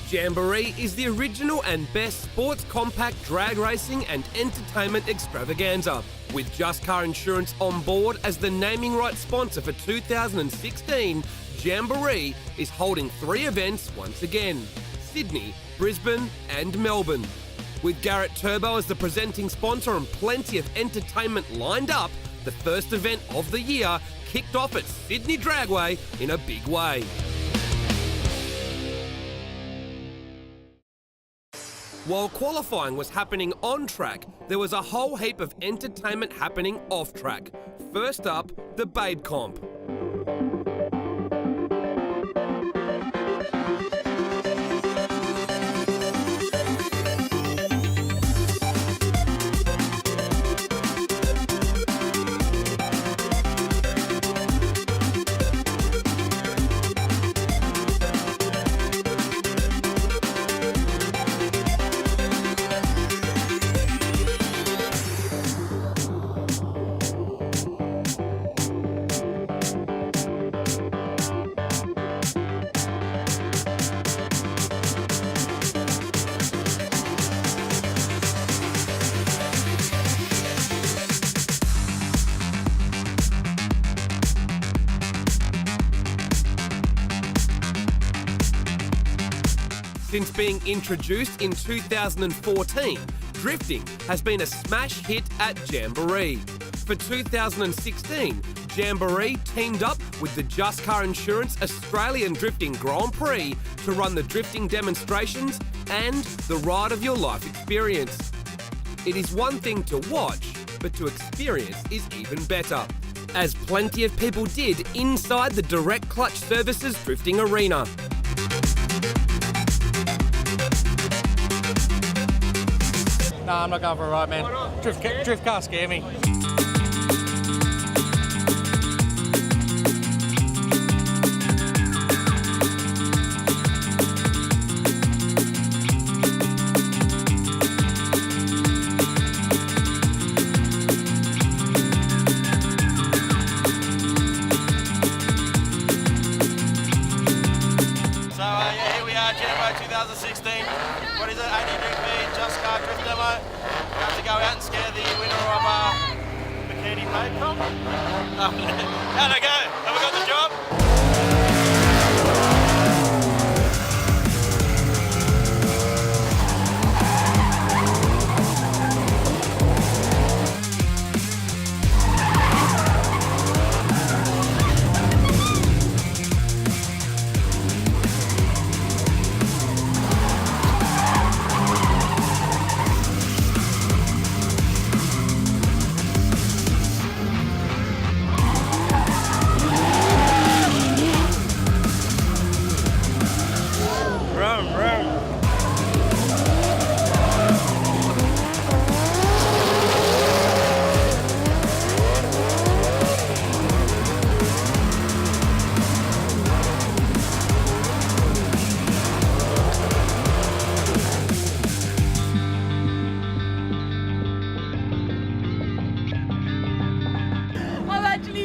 Jamboree is the original and best sports compact drag racing and entertainment extravaganza. With Just Car Insurance on board as the naming rights sponsor for 2016, Jamboree is holding 3 events once again: Sydney, Brisbane and Melbourne. With Garrett Turbo as the presenting sponsor and plenty of entertainment lined up, the first event of the year kicked off at Sydney Dragway in a big way. While qualifying was happening on track, there was a whole heap of entertainment happening off track. First up, the Babe Comp. Since being introduced in 2014, drifting has been a smash hit at Jamboree. For 2016, Jamboree teamed up with the Just Car Insurance Australian Drifting Grand Prix to run the drifting demonstrations and the ride of your life experience. It is one thing to watch, but to experience is even better, as plenty of people did inside the Direct Clutch Services drifting arena. Nah, I'm not going for a ride, man. Drift cars scare me. Here we are, Jamboree 2016. What is it? 80 Just Car Drift Demo. We have to go out and scare the winner of Bikini Babe Comp. How'd I go? Have I got the job?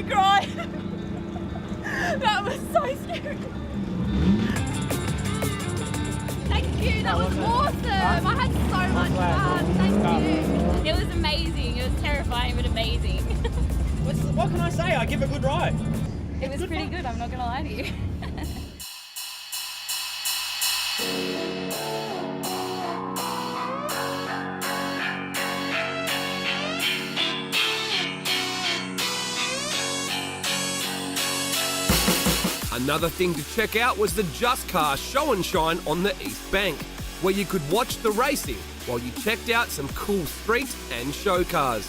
Cry. That was so scary. Thank you, that was awesome. I had so much fun. Thank you. It was amazing. It was terrifying but amazing. What can I say? I give a good ride. It was pretty good, I'm not gonna lie to you. Another thing to check out was the Just Car Show and Shine on the East Bank, where you could watch the racing while you checked out some cool street and show cars.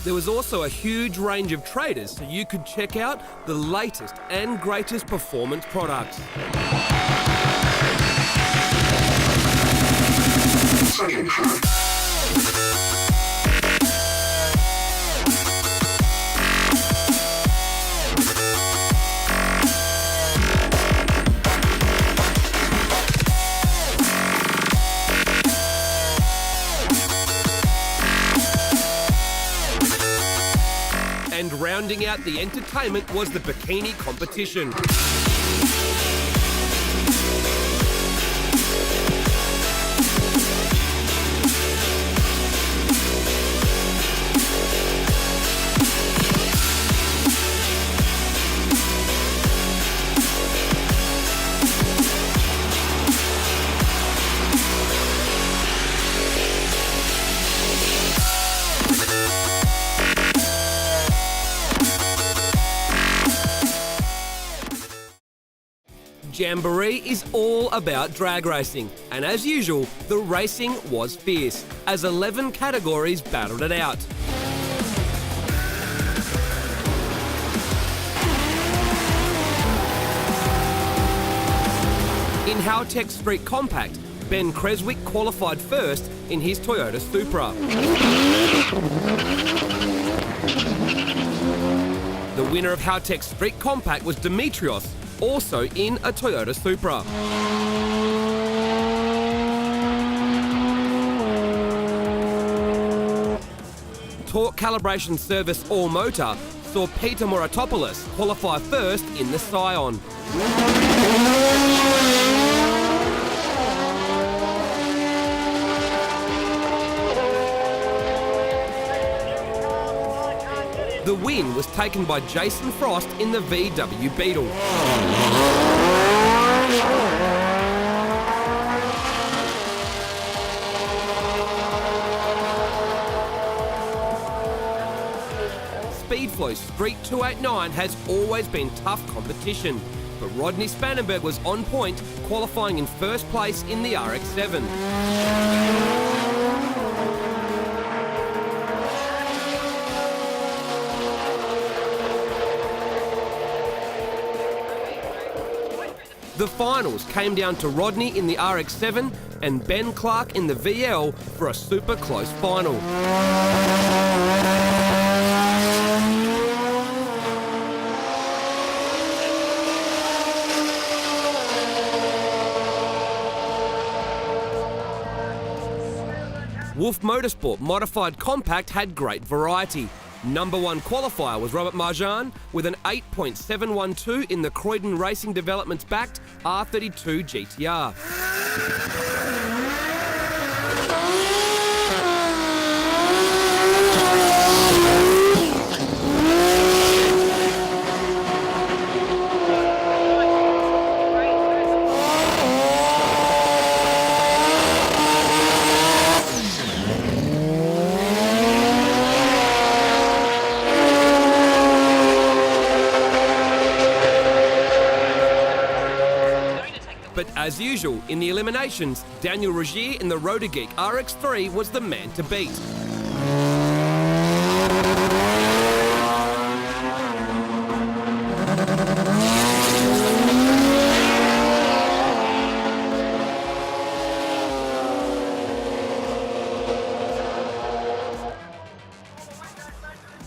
There was also a huge range of traders so you could check out the latest and greatest performance products. Rounding out the entertainment was the bikini competition. Jamboree is all about drag racing, and as usual, the racing was fierce, as 11 categories battled it out. In Howtech Street Compact, Ben Creswick qualified first in his Toyota Supra. The winner of Howtech Street Compact was Demetrios, also in a Toyota Supra. Torque Calibration Service All Motor saw Peter Moratopoulos qualify first in the Scion. The win was taken by Jason Frost in the VW Beetle. Speedflow Street 289 has always been tough competition, but Rodney Spannenberg was on point, qualifying in first place in the RX-7. The finals came down to Rodney in the RX-7 and Ben Clark in the VL for a super close final. Wolf Motorsport Modified Compact had great variety. Number 1 qualifier was Robert Marjan with an 8.712 in the Croydon Racing Developments backed R32 GTR. But as usual, in the eliminations, Daniel Rogier in the Rotor Geek RX-3 was the man to beat.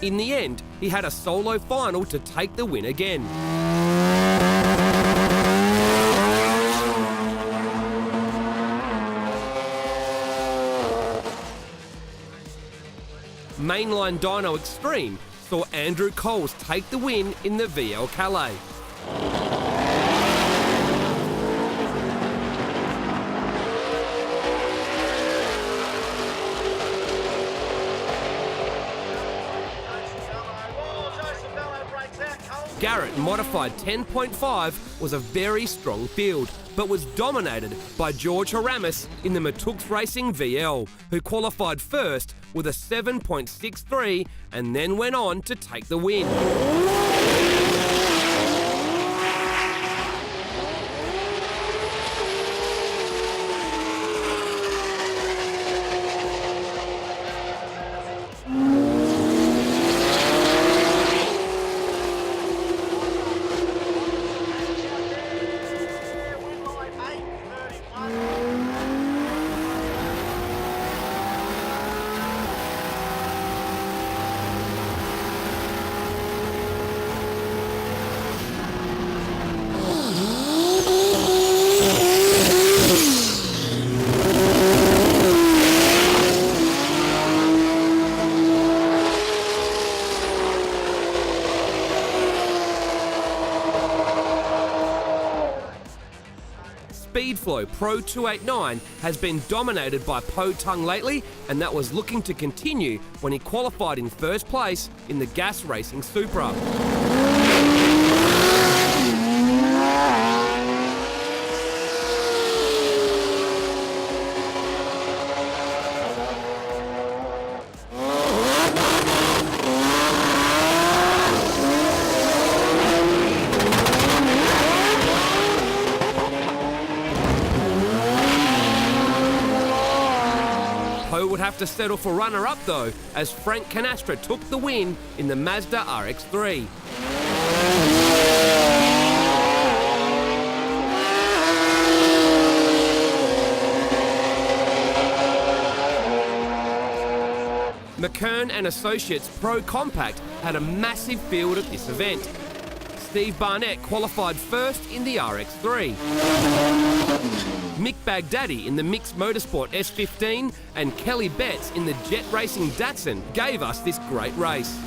In the end, he had a solo final to take the win again. Mainline Dyno Extreme saw Andrew Coles take the win in the VL Calais. Garrett Modified 10.5 was a very strong field, but was dominated by George Haramis in the Matux Racing VL, who qualified first with a 7.63 and then went on to take the win. Aeroflow Pro 289 has been dominated by Po Tung lately, and that was looking to continue when he qualified in first place in the Gas Racing Supra. Po would have to settle for runner-up though, as Frank Canastra took the win in the Mazda RX-3. McKern and Associates Pro Compact had a massive field at this event. Steve Barnett qualified first in the RX-3. Mick Baghdadi in the Mixed Motorsport S15 and Kelly Betts in the Jet Racing Datsun gave us this great race.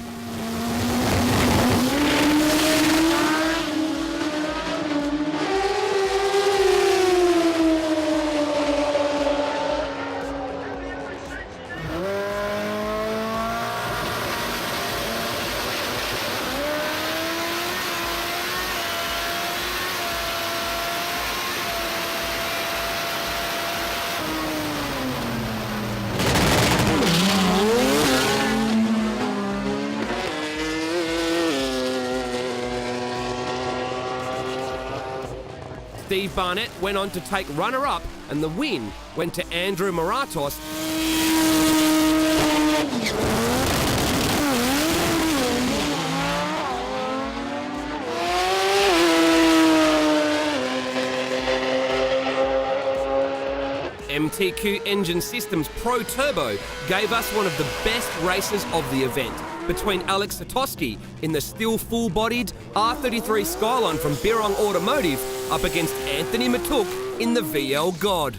Steve Barnett went on to take runner-up, and the win went to Andrew Moratos. MTQ Engine Systems Pro Turbo gave us one of the best races of the event, between Alex Satoski in the still full-bodied R33 Skyline from Birong Automotive up against Anthony Matuk in the VL God.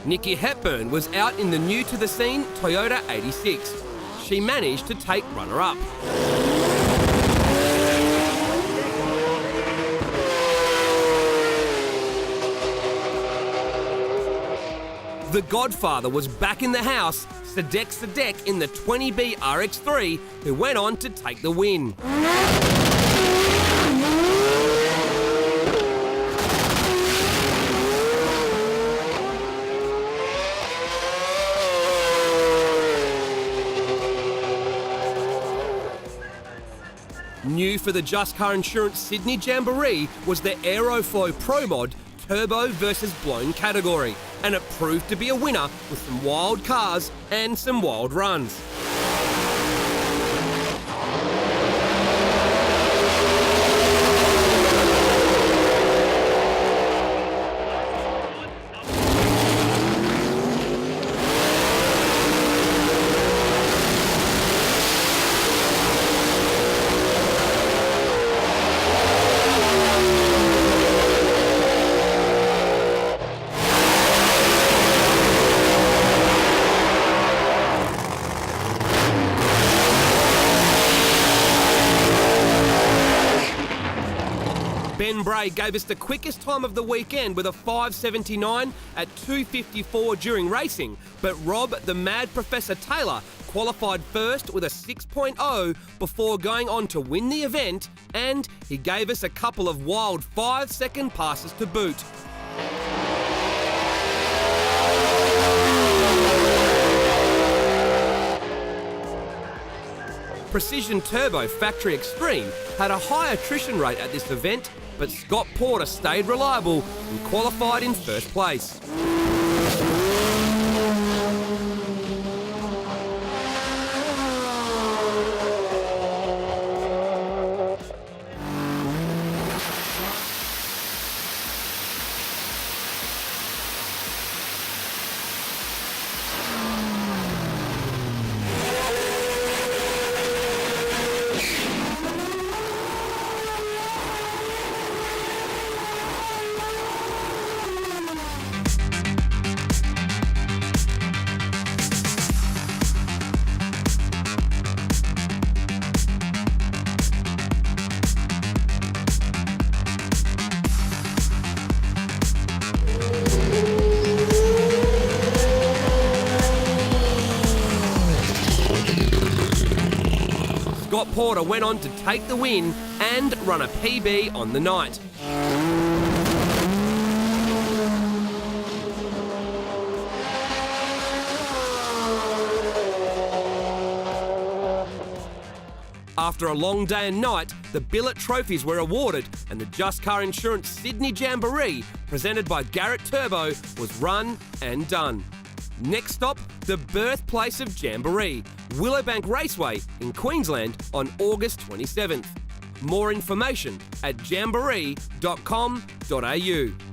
Nikki Hepburn was out in the new-to-the-scene Toyota 86. She managed to take runner-up. The Godfather was back in the house, Sadek in the 20B RX-3, who went on to take the win. New for the Just Car Insurance Sydney Jamboree was the Aeroflow Pro Mod Turbo versus Blown category, and it proved to be a winner with some wild cars and some wild runs. Ben Bray gave us the quickest time of the weekend with a 5:79 at 2:54 during racing, but Rob the Mad Professor Taylor qualified first with a 6.0 before going on to win the event, and he gave us a couple of wild 5-second passes to boot. Precision Turbo Factory Extreme had a high attrition rate at this event, but Scott Porter stayed reliable and qualified in first place. Scott Porter went on to take the win and run a PB on the night. After a long day and night, the billet trophies were awarded and the Just Car Insurance Sydney Jamboree, presented by Garrett Turbo, was run and done. Next stop, the birthplace of Jamboree, Willowbank Raceway in Queensland on August 27th. More information at jamboree.com.au.